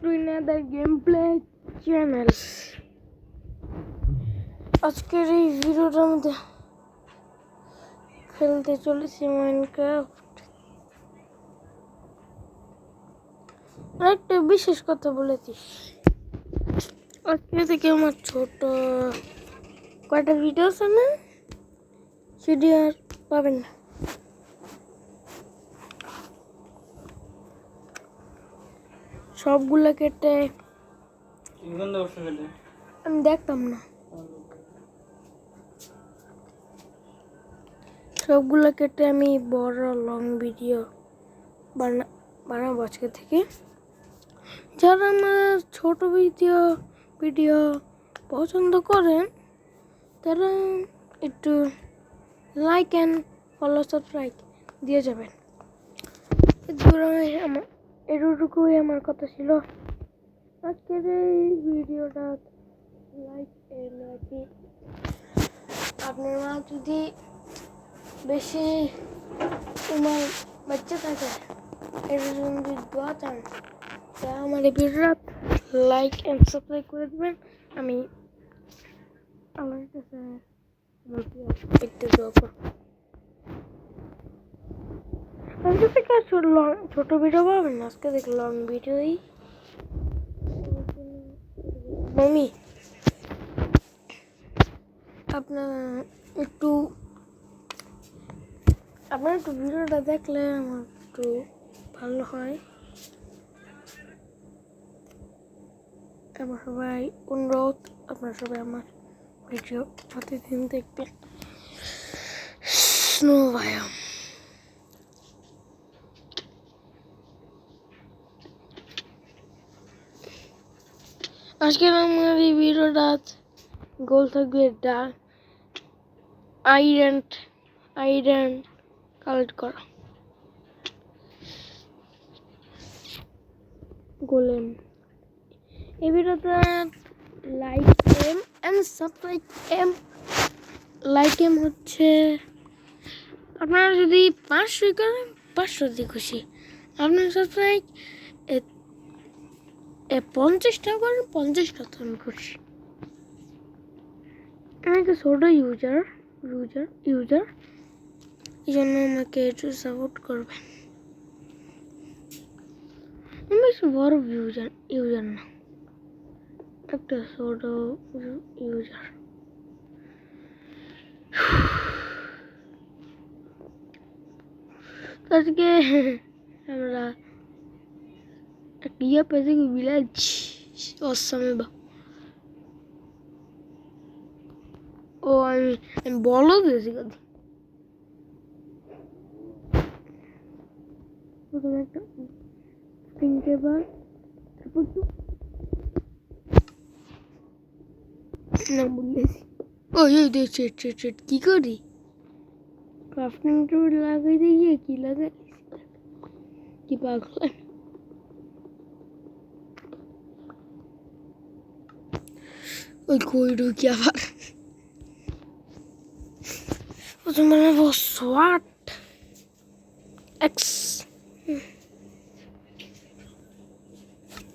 to another gameplay channel. আজকের এই ভিডিওটার মধ্যে খেলতে চলেছি মাইনক্রাফট। একটা বিশেষ কথা বলেছিস, আজকে থেকে আমার ছোট কয়টা ভিডিও আছে না, সেটি আর পাবেন না। সবগুলো কেটে আমি দেখতাম না, সবগুলো কেটে আমি বড় লং ভিডিও বানাবো আজকে থেকে। যারা আমার ছোট ভিডিও পছন্দ করেন তারা একটু লাইক অ্যান্ড ফলো সাবস্ক্রাইব দিয়ে যাবেন। এটুকুই আমার কথা ছিল। আজকের এই ভিডিওটা লাইক নাকি আপনারা যদি বেশি তোমার বাচ্চা থাকে এরকম যদি দোয়া চান তা আমার এই ভিডিওটা লাইক অ্যান্ড সাবস্ক্রাইব করে দেবেন। আমি আল্লাহর কাছে একটু দোয়া করব। আজকে থেকে ছোট ভিডিও পাবেন না, আজকে দেখ লং ভিডিওই। মামি আপনার একটু ভিডিওটা দেখলে আমার একটু ভালো হয়। আমার সবাই অনুরোধ, আপনারা সবাই আমার ভিডিও প্রতিদিন দেখবেন। স্নো বায়োম আজকের আমার এই ভিডিওটা গোল থাকবে আয়রন কালেক্ট করা গোলেম। এই ভিডিওটা লাইক এম এন্ড সাবস্ক্রাইব এম হচ্ছে আপনারা যদি 500 করেন 500 দিয়ে খুশি। আপনার সাবস্ক্রাইব 50টা করেন 50টা তো আমি খুশি। আমাকে ছোট ইউজার এই জন্য আমাকে একটু সাপোর্ট করবেন। আমি বেশি বড় ইউজার না, একটা ছোট ইউজার। আজকে আমরা একটা ইয়ে পেয়েছি, ভিলেজ অসমে বা ও আমি বলো দিয়েছি কাদি প্রথমে একটা টেবার, তারপর তো না বলেছি ওই চেট কি করি ক্রাফটিং টেবিল লাগাই দিয়ে কি লাগাই কি পাগল। ওই কই ঢুকি আবার প্রথমে নেবো সোয়াট এক্স।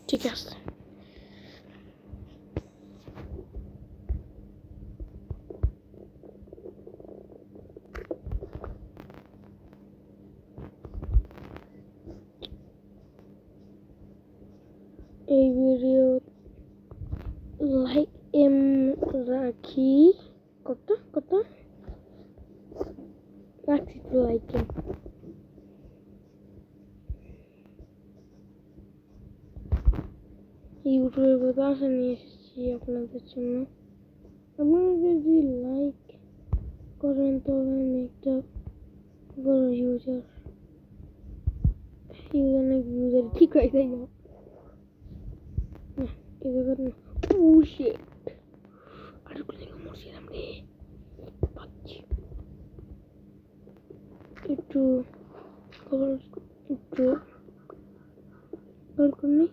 ঠিক আছে, এই ভিডিও লাইক এম রাখি কত রাখছি তো লাইক এম। ইউটিউবের কথা নিয়ে এসেছি আপনাদের জন্য। আপনারা যদি লাইক করেন তবে আমি একটা বড় ইউজার ঠিক হয়ে যাই না এবার না। ও শিট, আরেকটু দেখে মরছিলাম রে। পাচ্ছি একটু কভার করে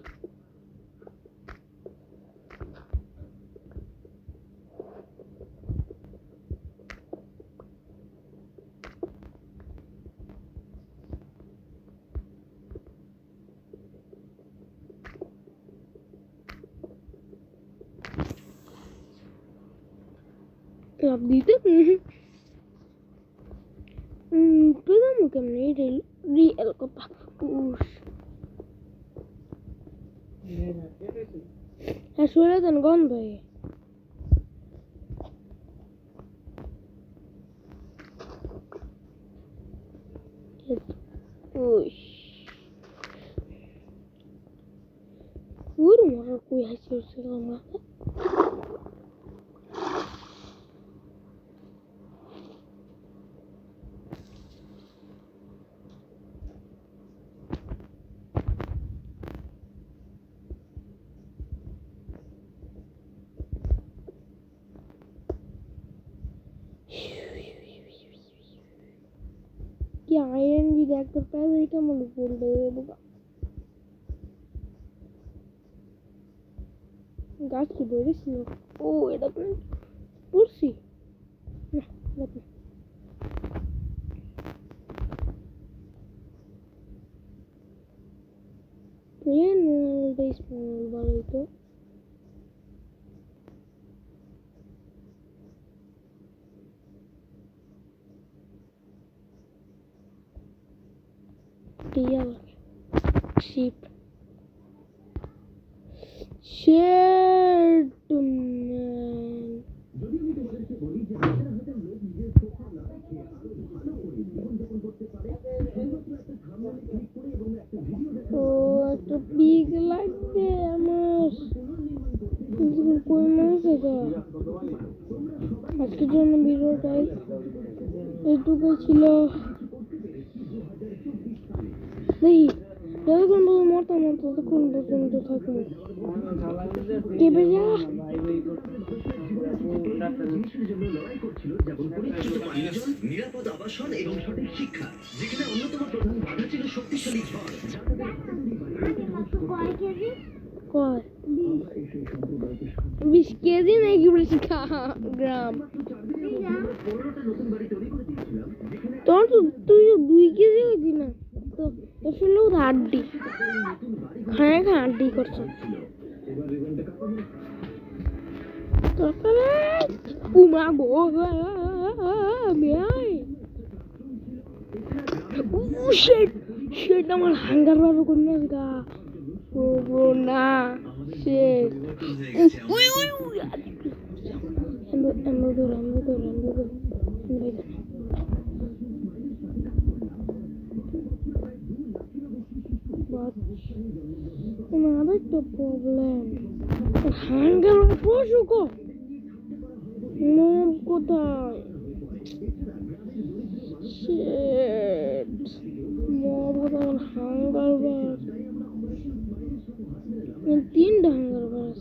লাভ দিতে পেলাম কেমনি রিয়েল কথা হ্যাঁ সরে দেন গন্ধ মরার কই হাসি আমরা কি আয়রন যদি একবার পাই এটা মনে পড়বে গাছ কি বেড়েছিল ও এটা পড়ছি প্লেন ভালোই তো Real sheep. Shared man. Oh, একটা big লাগবে আমার কোন মাস এটা আজকের জন্য ভিডিওটাই এটুকুই ছিল দেখি যতক্ষণ পর্যন্ত মরতাম না ততক্ষণ পর্যন্ত থাকবো কেবে যা নিরাপদ আবাসন এবং সঠিক শিক্ষা যেখানে অন্যতম প্রধান বাধা ছিল শক্তিশালী ঝড় কয় 20 কেজি নাকি গ্রাম তোর তো তুই 2 কেজি হইতি না তো আসলে হাড্ডি খায় হাড্ডি করছে তারপরে উমা গো সেট আমার হাঙ্গার বারো কন্যা গা ও না সেট another problem hanger প্রশুক মম কোথায় shit মম কোথায় হাঙ্গার বাস 3টা হাঙ্গার বাস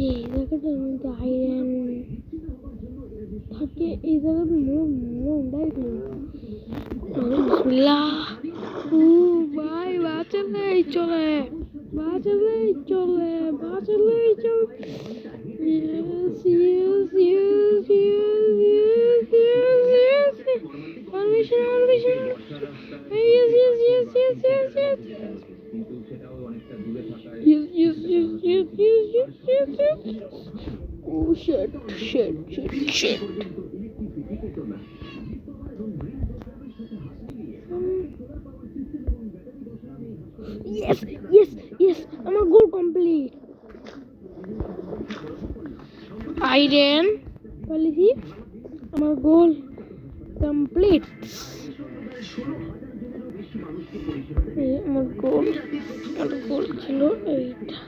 এই জায়গাটার মধ্যে আয়রন থাকে এই জায়গাটা বিসমিল্লাহ ও ভাই বাঁচালেই চলে বাঁচালেই চলে বাঁচালেই চলে yes yes yes yes yes yes yes permission permission yes yes yes yes yes yes yes yes yes yes yes yes yes oh shit shit shit shit yes yes yes আমার গোল complete iron বলেছি আমার গোল complete আমার গোল ছিল এইটা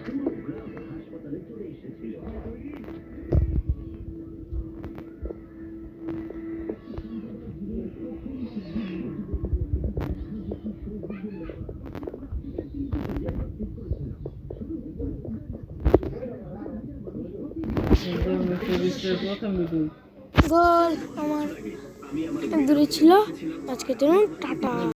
গোল আমার দূরে ছিল আজকের জন্য টাটা।